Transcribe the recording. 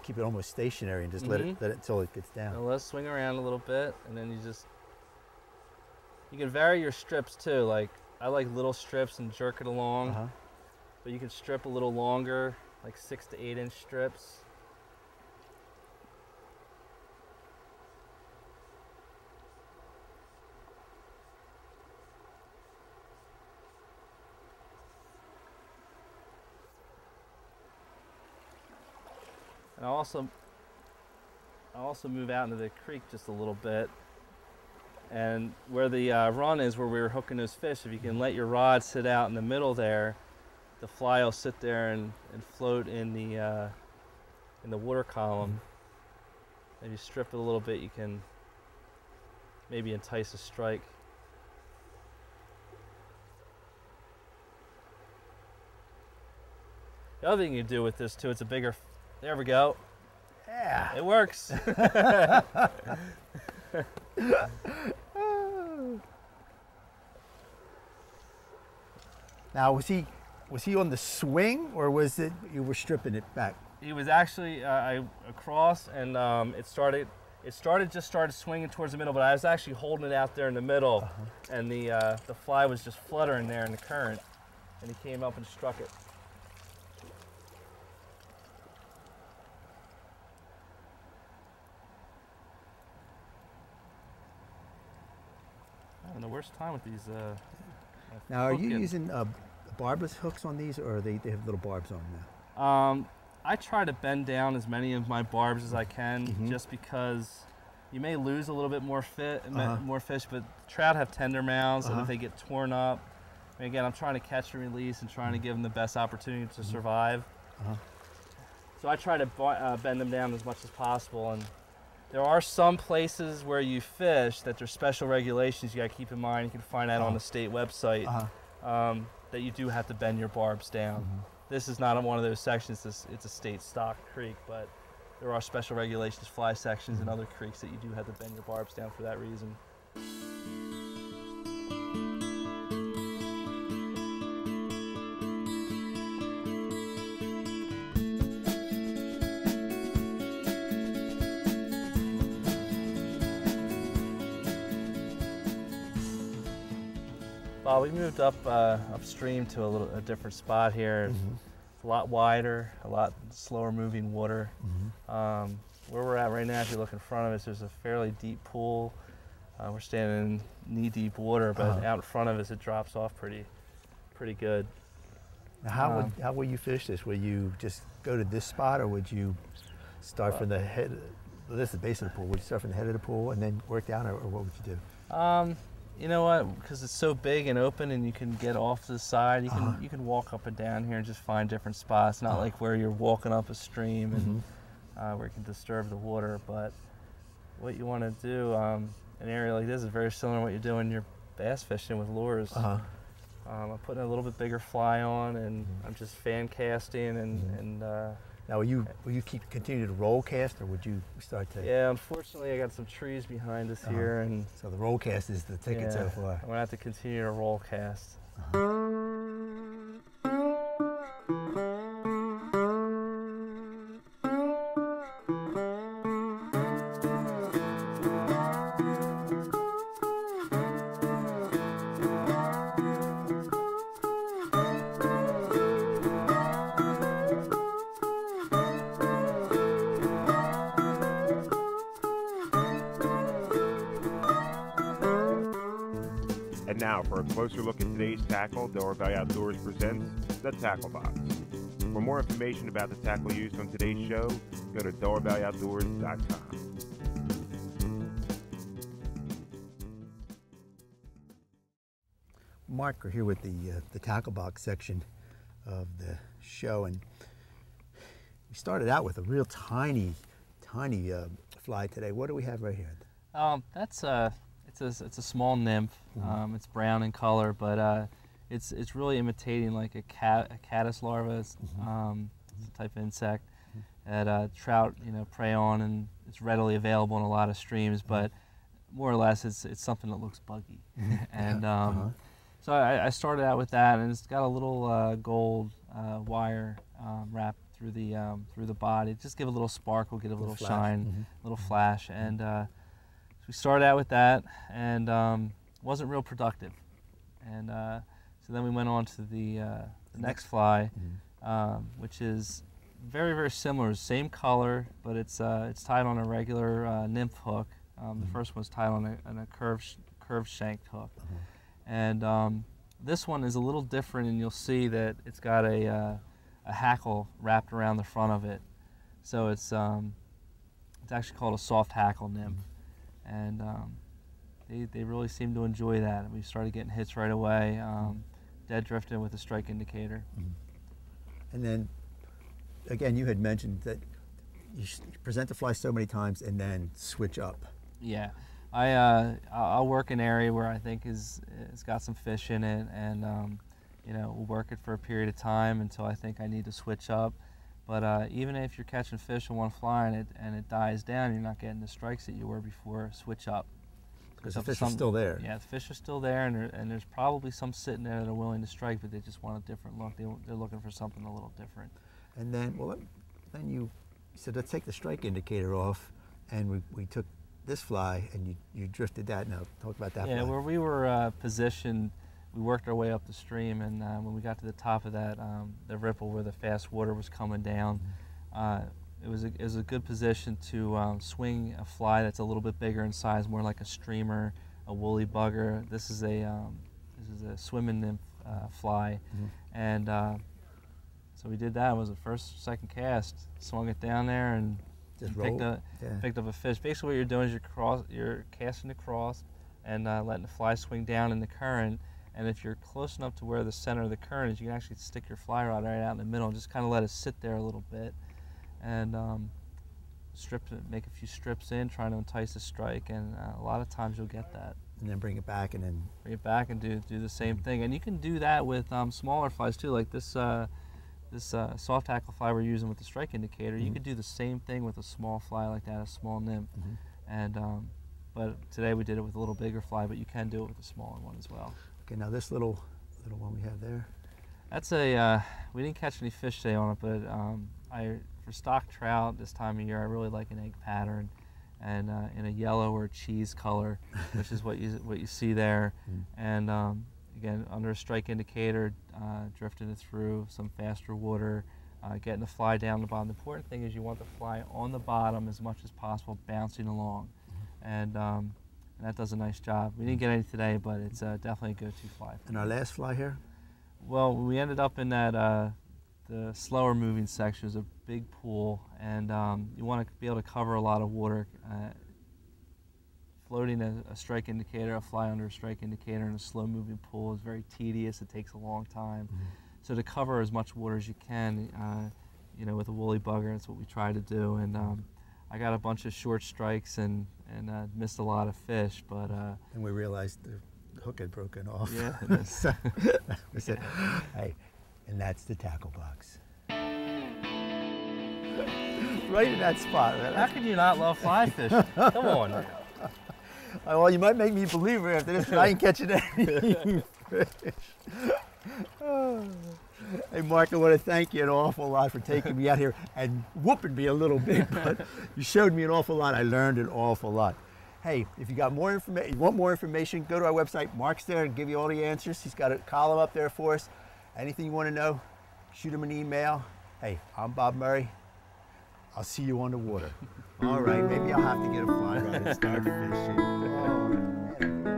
keep it almost stationary and just let it until it gets down. Now let's swing around a little bit, and then you can vary your strips too. Like I like little strips and jerk it along, but you can strip a little longer, like 6 to 8 inch strips. And I'll also move out into the creek just a little bit. And where the run is, where we were hooking those fish, if you can let your rod sit out in the middle there, the fly will sit there and float in the water column. If you strip it a little bit, you can maybe entice a strike. The other thing you do with this too, it's a bigger, there we go. Yeah. It works. Now, was he on the swing, or was it you were stripping it back? He was actually across, and it started swinging towards the middle, but I was actually holding it out there in the middle, and the fly was just fluttering there in the current, and he came up and struck it. I'm having the worst time with these. Now, are you using barbless hooks on these, or they have little barbs on them? I try to bend down as many of my barbs as I can, just because you may lose a little bit more fish, but trout have tender mouths, and if they get torn up, and again, I'm trying to catch and release and trying to give them the best opportunity to survive. So I try to bend them down as much as possible. And there are some places where you fish that there's special regulations you got to keep in mind. You can find out on the state website that you do have to bend your barbs down. This is not one of those sections. It's a state stock creek, but there are special regulations, fly sections, and other creeks that you do have to bend your barbs down for that reason. Well, we moved up upstream to a different spot here. It's a lot wider, a lot slower moving water. Where we're at right now, if you look in front of us, there's a fairly deep pool. We're standing in knee-deep water, but out in front of us, it drops off pretty good. Now, how will you fish this? Will you just go to this spot, or would you start from the head? Well, this is the base of the pool. Would you start from the head of the pool and then work down, or what would you do? You know what? Because it's so big and open, and you can get off to the side. You can walk up and down here and just find different spots. Not like where you're walking up a stream and where you can disturb the water. But what you want to do, an area like this is very similar to what you do when you're bass fishing with lures. I'm putting a little bit bigger fly on, and I'm just fan casting and. Now, will you continue to roll cast, or would you start to? Yeah, unfortunately, I got some trees behind us here, and so the roll cast is the ticket so far. I'm gonna have to continue to roll cast. And now for a closer look at today's tackle, Delaware Valley Outdoors presents the Tackle Box. For more information about the tackle used on today's show, go to DelawareValleyOutdoors.com. Mark, we're here with the tackle box section of the show, and we started out with a real tiny fly today. What do we have right here? It's a small nymph. It's brown in color, but it's really imitating like a caddis larva. It's a type of insect that trout prey on, and it's readily available in a lot of streams. But more or less, it's something that looks buggy. And so I started out with that, and it's got a little gold wire wrapped through the body. Just give a little sparkle, get a little flash. shine, little flash. And so we started out with that, and wasn't real productive. And so then we went on to the next fly, which is very, very similar. Same color, but it's tied on a regular nymph hook. The first one's tied on a curved shanked hook. And this one is a little different, and you'll see that it's got a hackle wrapped around the front of it. So it's actually called a soft hackle nymph. And they really seem to enjoy that. We started getting hits right away, dead drifting with a strike indicator. And then, again, you had mentioned that you present the fly so many times and then switch up. Yeah, I'll work an area where I think it's got some fish in it, and we'll work it for a period of time until I think I need to switch up. But even if you're catching fish in one fly and it dies down, you're not getting the strikes that you were before. Switch up. Because the fish are still there. Yeah, the fish are still there, and there's probably some sitting there that are willing to strike, but they just want a different look. They're looking for something a little different. And then, then you said, let's take the strike indicator off, and we took this fly, and you drifted that. Now, talk about that fly. Yeah, where we were positioned, we worked our way up the stream, and when we got to the top of that, the ripple where the fast water was coming down, it was a good position to swing a fly that's a little bit bigger in size, more like a streamer, a woolly bugger. This is a swimming nymph fly, and so we did that. It was the second cast. Swung it down there and just picked up a fish. Basically, what you're doing is you're casting across and letting the fly swing down in the current. And if you're close enough to where the center of the current is, you can actually stick your fly rod right out in the middle and just kind of let it sit there a little bit. And make a few strips in, trying to entice a strike, and a lot of times you'll get that. And then bring it back, and then bring it back and do the same thing. And you can do that with smaller flies too, like this soft hackle fly we're using with the strike indicator. You could do the same thing with a small fly like that, a small nymph. And but today we did it with a little bigger fly, but you can do it with a smaller one as well. Okay, now this little one we have there. That's we didn't catch any fish today on it, but for stock trout this time of year, I really like an egg pattern, and in a yellow or cheese color, which is what you see there. And again, under a strike indicator, drifting it through some faster water, getting the fly down the bottom. The important thing is you want the fly on the bottom as much as possible, bouncing along, and that does a nice job. We didn't get any today, but it's definitely a go-to fly. And our last fly here? Well, we ended up in that the slower moving section is a big pool, and you want to be able to cover a lot of water. Floating a strike indicator, a fly under a strike indicator in a slow moving pool is very tedious. It takes a long time. So to cover as much water as you can, with a woolly bugger, that's what we try to do. And I got a bunch of short strikes and missed a lot of fish, but and we realized the hook had broken off. Yeah. We said, hey, and that's the tackle box. Right in that spot. Right? How can you not love fly fishing? Come on. Well, you might make me a believer after this, but I ain't catching any fish. Hey, Mark, I want to thank you an awful lot for taking me out here and whooping me a little bit, but you showed me an awful lot. I learned an awful lot. Hey, if you got more information, you want more information, go to our website. Mark's there and give you all the answers. He's got a column up there for us. Anything you want to know, shoot him an email. Hey, I'm Bob Murray. I'll see you on the water. All right, maybe I'll have to get a fly rod and start fishing. Oh, man.